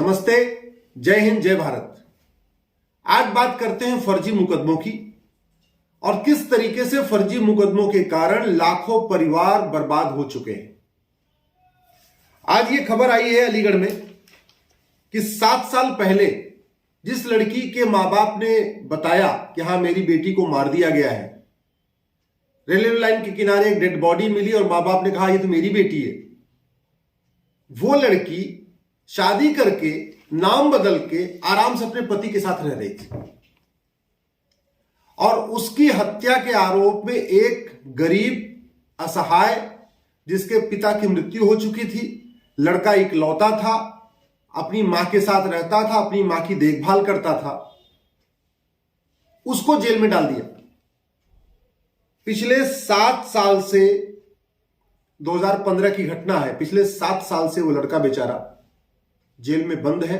नमस्ते, जय हिंद, जय भारत। आज बात करते हैं फर्जी मुकदमों की और किस तरीके से फर्जी मुकदमों के कारण लाखों परिवार बर्बाद हो चुके हैं। आज ये खबर आई है अलीगढ़ में कि 7 साल पहले जिस लड़की के मां बाप ने बताया कि हां मेरी बेटी को मार दिया गया है, रेलवे लाइन के किनारे एक डेड बॉडी मिली और मां बाप ने कहा ये तो मेरी बेटी है। वो लड़की शादी करके नाम बदल के आराम से अपने पति के साथ रह रही थी और उसकी हत्या के आरोप में एक गरीब असहाय जिसके पिता की मृत्यु हो चुकी थी, लड़का इकलौता था, अपनी मां के साथ रहता था, अपनी मां की देखभाल करता था, उसको जेल में डाल दिया। पिछले 7 साल से 2015 की घटना है, पिछले 7 साल से वो लड़का बेचारा जेल में बंद है।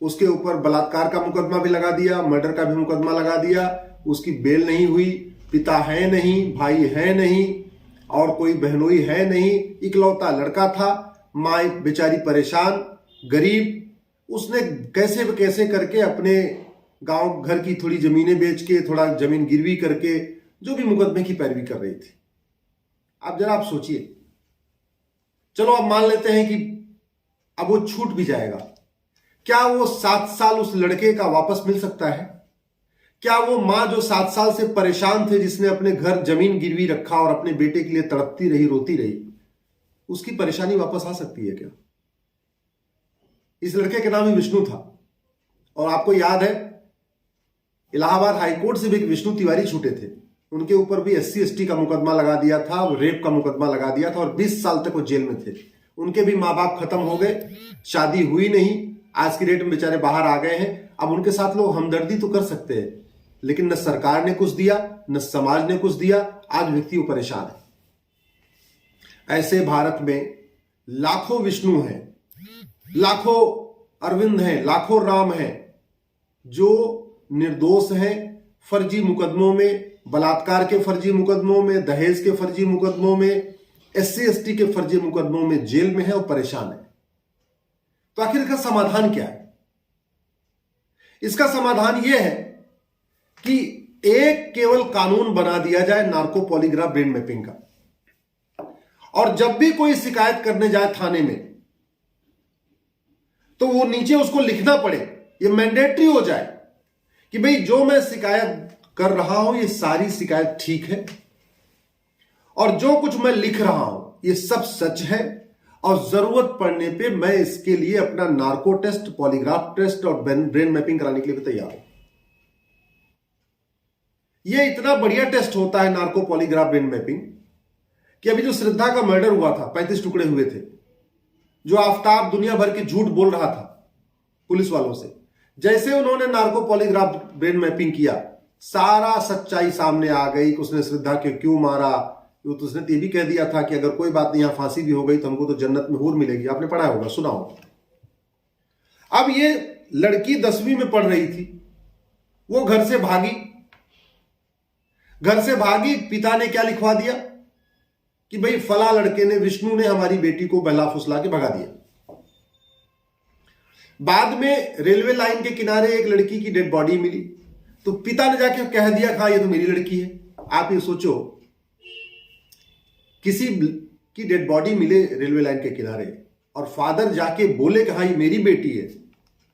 उसके ऊपर बलात्कार का मुकदमा भी लगा दिया, मर्डर का भी मुकदमा लगा दिया, उसकी बेल नहीं हुई। पिता है नहीं, भाई है नहीं और कोई बहनोई है नहीं, इकलौता लड़का था, मां बेचारी परेशान, गरीब। उसने कैसे कैसे करके अपने गांव घर की थोड़ी जमीनें बेच के, थोड़ा जमीन गिरवी करके जो भी मुकदमे की पैरवी कर रही थी। अब जरा आप सोचिए, चलो अब मान लेते हैं कि अब वो छूट भी जाएगा, क्या वो 7 साल उस लड़के का वापस मिल सकता है? क्या वो मां जो 7 साल से परेशान थे, जिसने अपने घर जमीन गिरवी रखा और अपने बेटे के लिए तड़पती रही, रोती रही, उसकी परेशानी वापस आ सकती है क्या? इस लड़के का नाम ही विष्णु था और आपको याद है इलाहाबाद हाईकोर्ट से भी एक विष्णु तिवारी छूटे थे, उनके ऊपर भी SC ST का मुकदमा लगा दिया था, रेप का मुकदमा लगा दिया था और 20 साल तक वो जेल में थे। उनके भी मां बाप खत्म हो गए, शादी हुई नहीं, आज की डेट में बेचारे बाहर आ गए हैं। अब उनके साथ लोग हमदर्दी तो कर सकते हैं, लेकिन न सरकार ने कुछ दिया, न समाज ने कुछ दिया। आज व्यक्ति वो परेशान है। ऐसे भारत में लाखों विष्णु हैं, लाखों अरविंद हैं, लाखों राम हैं जो निर्दोष हैं। फर्जी मुकदमों में, बलात्कार के फर्जी मुकदमों में, दहेज के फर्जी मुकदमों में, SC ST के फर्जी मुकदमों में जेल में है और परेशान है। तो आखिर इसका समाधान क्या है? इसका समाधान यह है कि एक केवल कानून बना दिया जाए नार्को पॉलीग्राफ ब्रेन मैपिंग का, और जब भी कोई शिकायत करने जाए थाने में तो वो नीचे उसको लिखना पड़े, ये मैंडेटरी हो जाए कि भाई जो मैं शिकायत कर रहा हूं ये सारी शिकायत ठीक है और जो कुछ मैं लिख रहा हूं ये सब सच है और जरूरत पड़ने पे मैं इसके लिए अपना नार्को टेस्ट, पॉलीग्राफ टेस्ट और ब्रेन मैपिंग कराने के लिए भी तैयार हूं। ये इतना बढ़िया टेस्ट होता है नार्को पॉलीग्राफ ब्रेन मैपिंग कि अभी जो श्रद्धा का मर्डर हुआ था, 35 टुकड़े हुए थे, जो आफ्ताब दुनिया भर के झूठ बोल रहा था पुलिस वालों से, जैसे उन्होंने नार्को पॉलीग्राफ ब्रेन मैपिंग किया, सारा सच्चाई सामने आ गई कि उसने श्रद्धा को क्यों मारा। तो उसने ये भी कह दिया था कि अगर कोई बात नहीं, यहां फांसी भी हो गई तो हमको तो जन्नत में हूर मिलेगी। आपने पढ़ा होगा, सुना होगा। अब ये लड़की 10वीं में पढ़ रही थी, वो घर से भागी। घर से भागी, पिता ने क्या लिखवा दिया कि भाई फला लड़के ने, विष्णु ने हमारी बेटी को बहला फुसला के भगा दिया। बाद में रेलवे लाइन के किनारे एक लड़की की डेड बॉडी मिली तो पिता ने जाके कह दिया हाँ ये तो मेरी लड़की है। आप ये सोचो, किसी की डेड बॉडी मिले रेलवे लाइन के किनारे और फादर जाके बोले कि हाँ ये मेरी बेटी है,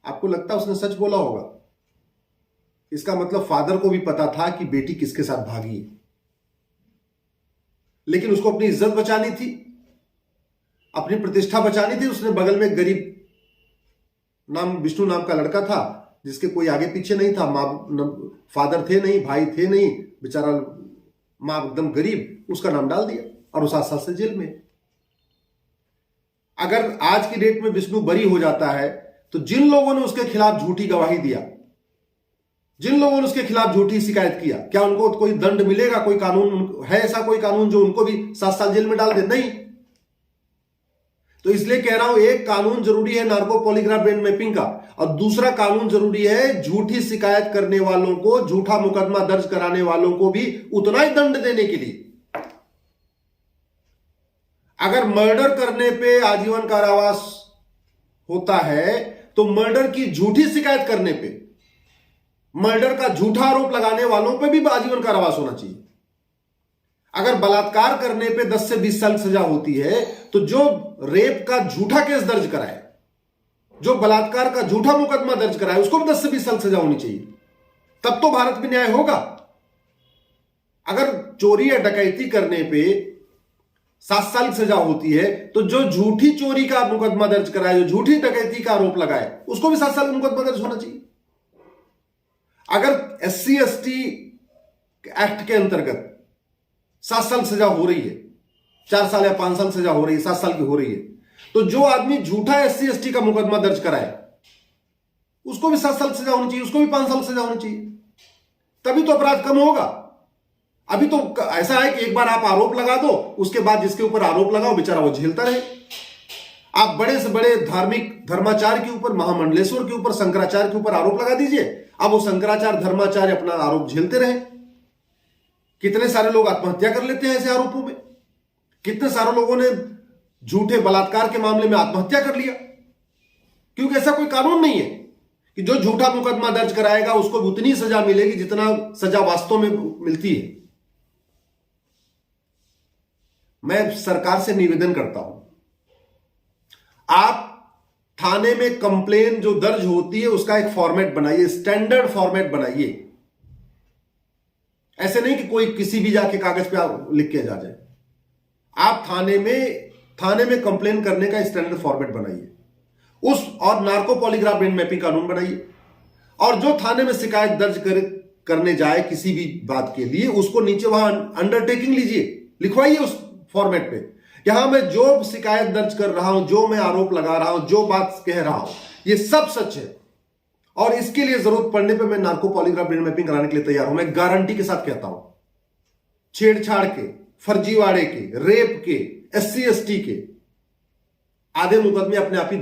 आपको लगता है उसने सच बोला होगा? इसका मतलब फादर को भी पता था कि बेटी किसके साथ भागी है, लेकिन उसको अपनी इज्जत बचानी थी, अपनी प्रतिष्ठा बचानी थी। उसने बगल में गरीब नाम, विष्णु नाम का लड़का था जिसके कोई आगे पीछे नहीं था, फादर थे नहीं, भाई थे नहीं, बेचारा मां एकदम गरीब, उसका नाम डाल दिया और उस 7 साल से जेल में। अगर आज की डेट में विष्णु बरी हो जाता है तो जिन लोगों ने उसके खिलाफ झूठी गवाही दिया, जिन लोगों ने उसके खिलाफ झूठी शिकायत किया, क्या उनको कोई दंड मिलेगा? कोई कानून है ऐसा, कोई कानून जो उनको भी 7 साल जेल में डाल दे? नहीं। तो इसलिए कह रहा हूं, एक कानून जरूरी है नार्को पॉलीग्राफ ब्रेन मैपिंग का और दूसरा कानून जरूरी है झूठी शिकायत करने वालों को, झूठा मुकदमा दर्ज कराने वालों को भी उतना ही दंड देने के लिए। अगर मर्डर करने पे आजीवन कारावास होता है तो मर्डर की झूठी शिकायत करने पे, मर्डर का झूठा आरोप लगाने वालों पे भी आजीवन कारावास होना चाहिए। अगर बलात्कार करने पे 10 से 20 साल की सजा होती है, तो जो रेप का झूठा केस दर्ज कराए, जो बलात्कार का झूठा मुकदमा दर्ज कराए, उसको भी 10 से 20 साल सजा होनी चाहिए। तब तो भारत में न्याय होगा। अगर चोरी या डकैती करने पे 7 साल की सजा होती है, तो जो झूठी चोरी का मुकदमा दर्ज कराए, जो झूठी डकैती का आरोप लगाए, उसको भी 7 साल का मुकदमा दर्ज होना चाहिए। अगर SC/ST एक्ट के अंतर्गत 7 साल सजा हो रही है, 4 साल या 5 साल सजा हो रही है, 7 साल की हो रही है, तो जो आदमी झूठा SC/ST का मुकदमा दर्ज कराए, उसको भी 7 साल सजा होनी चाहिए, उसको भी 5 साल सजा होनी चाहिए। तभी तो अपराध कम होगा। अभी तो ऐसा है कि एक बार आप आरोप लगा दो, उसके बाद जिसके ऊपर आरोप लगाओ बेचारा वो झेलता रहे। आप बड़े से बड़े धार्मिक धर्माचार्य के ऊपर, महामंडलेश्वर के ऊपर, शंकराचार्य के ऊपर आरोप लगा दीजिए, अब वो शंकराचार्य धर्माचार्य अपना आरोप झेलते रहे। कितने सारे लोग आत्महत्या कर लेते हैं ऐसे आरोपों में। कितने सारे लोगों ने झूठे बलात्कार के मामले में आत्महत्या कर लिया, क्योंकि ऐसा कोई कानून नहीं है कि जो झूठा मुकदमा दर्ज कराएगा उसको उतनी सजा मिलेगी जितना सजा वास्तव में मिलती है। मैं सरकार से निवेदन करता हूं, आप थाने में कंप्लेन जो दर्ज होती है उसका एक फॉर्मेट बनाइए, स्टैंडर्ड फॉर्मेट बनाइए। ऐसे नहीं कि कोई किसी भी जाके कागज पे लिख के जा जाए। आप थाने में कंप्लेन करने का स्टैंडर्ड फॉर्मेट बनाइए और नार्को पॉलीग्राफ ब्रेन मैपिंग कानून बनाइए। और जो थाने में शिकायत दर्ज करने जाए किसी भी बात के लिए, उसको नीचे वहां अंडरटेकिंग लीजिए, लिखवाइए उस फॉर्मेट पे कि हाँ, मैं जो शिकायत दर्ज कर रहा हूं, जो मैं आरोप लगा रहा हूं, जो बात कह रहा हूं, ये सब सच है। और इसके लिए जरूरत पड़ने पे मैं नार्को पॉलीग्राफ ब्रेन मैपिंग कराने के लिए तैयार हूं। मैं गारंटी के साथ कहता हूं, छेड़छाड़ के, फर्जीवाड़े के, रेप के, SC/ST के आधे मुकदमे अपने आप ही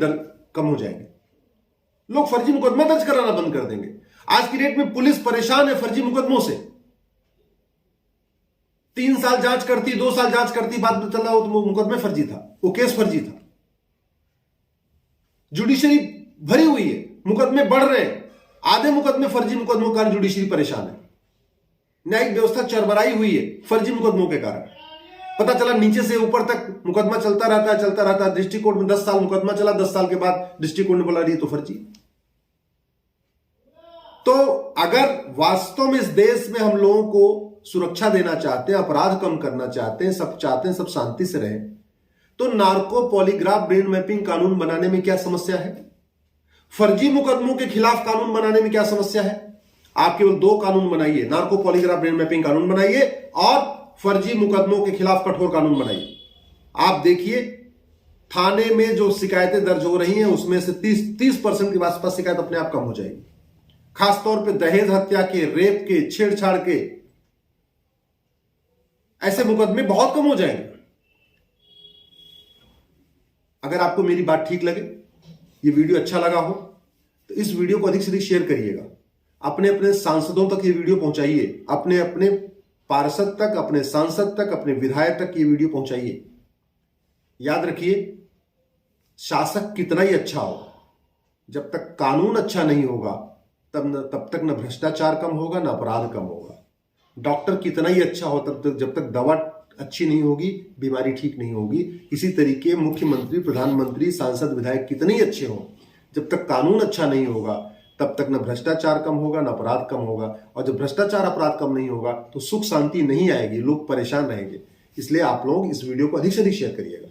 कम हो जाएंगे। लोग फर्जी मुकदमा दर्ज कराना बंद कर देंगे। आज की डेट में पुलिस परेशान है फर्जी मुकदमों से। 3 साल जांच करती, 2 साल जांच करती, बाद में चला वो मुकदमा फर्जी था, वो केस फर्जी था। जुडिशरी भरी हुई है, मुकदमे बढ़ रहे हैं, आधे मुकदमे फर्जी मुकदमों के कारण जुडिशरी परेशान है। न्यायिक व्यवस्था चरबराई हुई है फर्जी मुकदमों के कारण। पता चला नीचे से ऊपर तक मुकदमा चलता रहता है। डिस्ट्रिक्ट कोर्ट में 10 साल मुकदमा चला, 10 साल के बाद डिस्ट्रिक्ट कोर्ट ने बोला ये तो फर्जी। तो अगर वास्तव में इस देश में हम लोगों को सुरक्षा देना चाहते हैं, अपराध कम करना चाहते हैं, सब चाहते हैं सब शांति से रहे, तो नार्को पॉलीग्राफ ब्रेन मैपिंग कानून बनाने में क्या समस्या है? फर्जी मुकदमों के खिलाफ कानून बनाने में क्या समस्या है? आप केवल 2 कानून बनाइए, नार्को पॉलीग्राफ ब्रेन मैपिंग कानून बनाइए और फर्जी मुकदमों के खिलाफ कठोर कानून बनाइए। आप देखिए थाने में जो शिकायतें दर्ज हो रही हैं उसमें से 30% के आसपास शिकायत अपने आप कम हो जाएगी। खासतौर पे दहेज हत्या के, रेप के, छेड़छाड़ के ऐसे मुकदमे बहुत कम हो जाएंगे। अगर आपको मेरी बात ठीक लगे, ये वीडियो अच्छा लगा हो, तो इस वीडियो को अधिक से अधिक शेयर करिएगा। अपने अपने सांसदों तक ये वीडियो पहुंचाइए, अपने अपने पार्षद तक, अपने सांसद तक, अपने विधायक तक ये वीडियो पहुंचाइए। याद रखिए, शासक कितना ही अच्छा हो, जब तक कानून अच्छा नहीं होगा तब तक न भ्रष्टाचार कम होगा, न अपराध कम होगा। डॉक्टर कितना ही अच्छा हो, तब तक जब तक दवा अच्छी नहीं होगी, बीमारी ठीक नहीं होगी। इसी तरीके मुख्यमंत्री, प्रधानमंत्री, सांसद, विधायक कितने ही अच्छे हों, जब तक कानून अच्छा नहीं होगा तब तक न भ्रष्टाचार कम होगा, न अपराध कम होगा। और जब भ्रष्टाचार, अपराध कम नहीं होगा तो सुख शांति नहीं आएगी, लोग परेशान रहेंगे। इसलिए आप लोग इस वीडियो को अधिक से अधिक शेयर करिएगा।